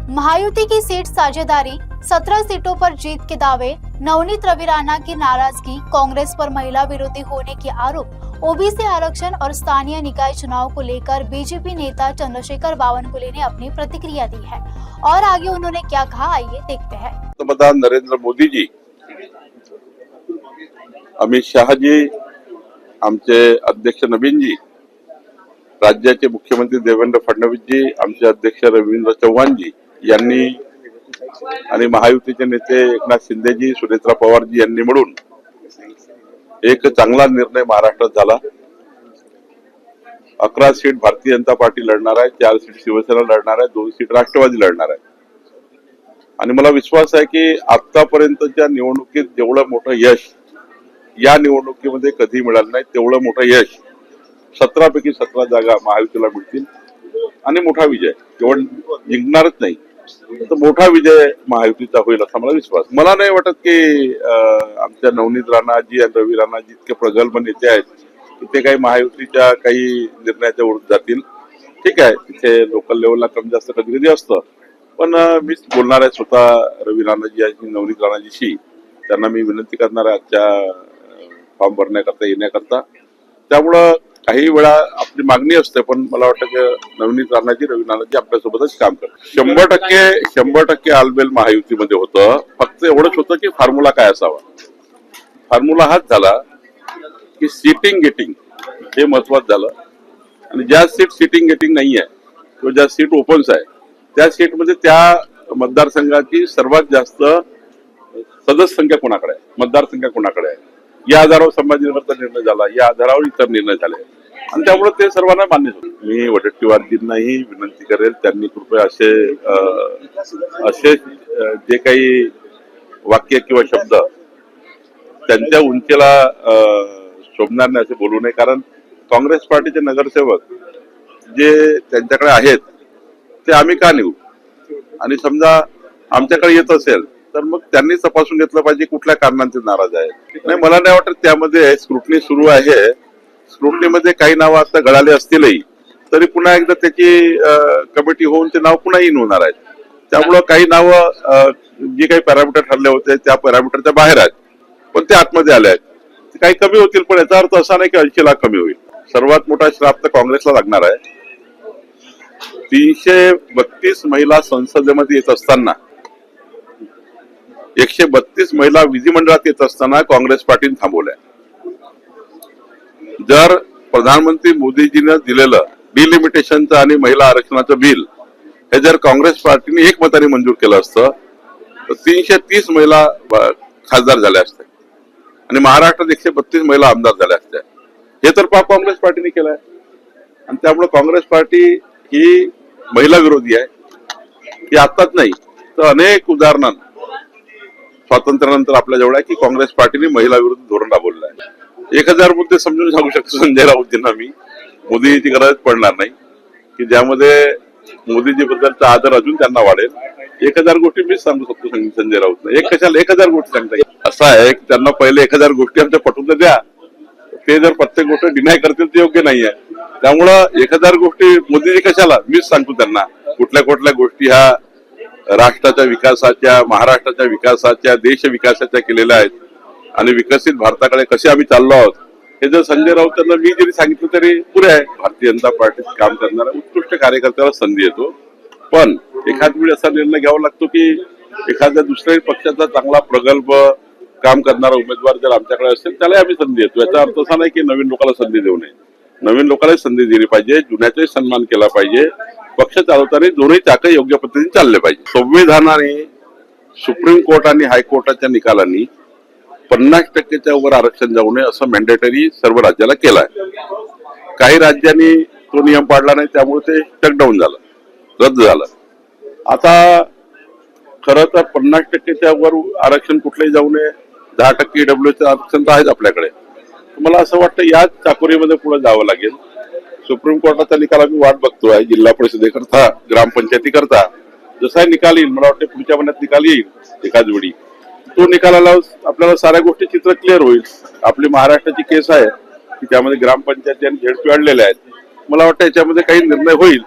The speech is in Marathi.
महायुति की सीट साझेदारी, 17 सीटों पर जीत के दावे, नवनीत रवि राणा की नाराजगी, कांग्रेस पर महिला विरोधी होने के आरोप, ओबीसी आरक्षण और स्थानीय निकाय चुनाव को लेकर बीजेपी नेता चंद्रशेखर बावनकुळे ने अपनी प्रतिक्रिया दी है और आगे उन्होंने क्या कहा, आइए देखते हैं। पंतप्रधान नरेंद्र मोदी जी, अमित शाह जी, आमचे अध्यक्ष नवीन जी, राज्याचे मुख्यमंत्री देवेंद्र फडणवीस जी, आमचे अध्यक्ष रवींद्र चव्हाण जी यांनी आणि महायुतीचे नेते एकनाथ शिंदे जी, सुनेत्रा पवार जी यांनी मिळून एक चांगला निर्णय महाराष्ट्रात झाला। 11 सीट भारतीय जनता पार्टी लढणार आहे, 4 सीट शिवसेना लढणार आहे, 2 सीट राष्ट्रवादी लढणार आहे। आणि मला विश्वास आहे की आतापर्यंतच्या निवडणुकीत जेवढं मोठं यश या निवडणुकीमध्ये कधी मिळालं नाही तेवढं मोठं यश 17 पैकी 17 जागा महायुतीला मिळतील आणि मोठा विजय, केवळ जिंकणारच नाही तर मोठा विजय महायुतीचा होईल असा मला विश्वास। मला नाही वाटत की आमच्या नवनीत राणाजी आणि रवी राणाजी इतके प्रगल्भ नेते आहेत की ते काही महायुतीच्या काही निर्णयाच्या विरुद्ध जातील। ठीक आहे, तिथे लोकल लेवलला कमी जास्त कधी कधी असतं, पण मीच बोलणार आहे स्वतः रवी राणाजी आणि नवनीत राणाजीशी। त्यांना मी विनंती करणार आहे आजच्या फॉर्म भरण्याकरता येण्याकरता। त्यामुळं काही वेळा आपली मागणी असते, पण मला वाटतं की नवनीत राणाजी रवी राणाजी आपल्यासोबतच काम करतात। 100% आलबेल महायुतीमध्ये होतं। फक्त एवढंच होतं की फॉर्म्युला काय असावा। फॉर्म्युला हाच झाला की सीटिंग गेटिंग हे महत्वाचं झालं आणि ज्या सीट सीटिंग गेटिंग नाही आहे किंवा ज्या सीट ओपन्स आहे त्या सीटमध्ये त्या मतदारसंघाची सर्वात जास्त सदस्य संख्या कोणाकडे आहे, मतदारसंख्या कोणाकडे आहे या आधारावर संभाजीनगरचा निर्णय झाला, या आधारावर इतर निर्णय झाले आणि त्यामुळे ते सर्वांना मान्य होते। मी वडेट्टीवारजींनाही विनंती करेल त्यांनी कृपया असे जे काही वाक्य किंवा शब्द त्यांच्या उंचीला शोभणार नाही असे बोलू नये, कारण काँग्रेस पार्टीचे नगरसेवक जे त्यांच्याकडे आहेत ते आम्ही का नेऊ आणि समजा आमच्याकडे येत असेल तर मग त्यांनी तपासून घेतलं पाहिजे कुठल्या कारणांचे नाराज आहेत। नाही, मला नाही वाटत त्यामध्ये स्क्रुटनी सुरू आहे। स्क्रुटनीमध्ये काही नावं आता गळाले असतीलही तरी पुन्हा एकदा त्याची कमिटी होऊन ते नाव पुन्हा इन होणार आहेत। त्यामुळं काही नावं जे काही पॅरामीटर ठरले होते त्या पॅरामीटरच्या बाहेर आहेत, पण ते आतमध्ये आले आहेत। काही कमी होतील, पण याचा अर्थ असा नाही की 80 लाख कमी होईल। सर्वात मोठा श्राप तर काँग्रेसला लागणार आहे। 332 महिला संसदेमध्ये येत असताना, 132 महिला विधिमंडळात येत असताना काँग्रेस पार्टीने थांबवल्या। जर प्रधानमंत्री मोदीजीने दिलेलं डिलिमिटेशनचं आणि महिला आरक्षणाचं बिल हे जर काँग्रेस पार्टीने एकमताने मंजूर केलं असतं तर 330 महिला खासदार झाल्या असत्या आणि महाराष्ट्रात 132 महिला आमदार झाल्या असत्या। हे तर पाप काँग्रेस पार्टीने केलं आहे आणि त्यामुळे काँग्रेस पार्टी ही महिला विरोधी आहे। ही आताच नाही तर अनेक उदाहरण स्वातंत्र्यानंतर आपल्या जवळ आहे की काँग्रेस पार्टीने महिला विरुद्ध धोरण राबवलं आहे। 1000 मुद्दे समजून सांगू शकतो संजय राऊतांना मी, मोदीची गरज पडणार नाही की ज्यामध्ये मोदीजी बद्दलचा आदर अजून त्यांना वाढेल। 1000 गोष्टी मीच सांगू शकतो संजय राऊतना। कशाला 1000 गोष्टी सांगता येईल? असं आहे की त्यांना पहिले 1000 गोष्टी आमच्या पटवून द्या, ते जर प्रत्येक गोष्ट डिनाय करतील ते योग्य नाहीये। त्यामुळं 1000 गोष्टी मोदीजी कशाला, मीच सांगतो त्यांना कुठल्या गोष्टी ह्या राष्ट्राच्या विकासाच्या, महाराष्ट्राच्या विकासाच्या, देश विकासाच्या केलेल्या आहेत आणि विकसित भारताकडे कसे आम्ही चाललो आहोत हे जर संजय राऊतांना मी जरी सांगितलं तरी पुरे आहे। भारतीय जनता पार्टीत काम करणाऱ्या उत्कृष्ट कार्यकर्त्याला संधी येतो, पण एखाद वेळी असा निर्णय घ्यावा लागतो की एखाद्या दुसऱ्याही पक्षाचा चांगला प्रगल्भ काम करणारा उमेदवार जर आमच्याकडे असेल त्याला आम्ही संधी देतो। याचा अर्थ असा नाही की नवीन लोकांना संधी देऊ नये, नवीन लोकांना संधी दिली पाहिजे, जुन्याचाही सन्मान केला पाहिजे। पक्ष चालवताना दोन्ही चाक योग्य पद्धतीने चालले पाहिजे। संविधानाने, सुप्रीम कोर्ट आणि हायकोर्टाच्या निकालांनी 50%च्या वर आरक्षण जाऊ नये असं मॅन्डेटरी सर्व राज्याला केलाय। काही राज्यांनी तो नियम पाळला नाही, त्यामुळे ते शटडाऊन झालं, रद्द झालं। आता खरं तर 50%च्या वर आरक्षण कुठलंही जाऊ नये, 10% ईडब्ल्यूचं आरक्षण तर आहेच आपल्याकडे। मला असं वाटतं याच चाकोरीमध्ये पुढे जावं लागेल। सुप्रीम कोर्टाचा निकाल आम्ही वाट बघतोय, जिल्हा परिषदेकरता, ग्रामपंचायतीकरता जसा निकाल येईल, मला वाटतं पुढच्या महिन्यात निकाल येईल एकाच वेळी, तो निकालाला आपल्याला साऱ्या गोष्टी चित्र क्लिअर होईल। आपली महाराष्ट्राची केस आहे की त्यामध्ये ग्रामपंचायती आणि झेडपी अडलेल्या आहेत। मला वाटतं याच्यामध्ये काही निर्णय होईल।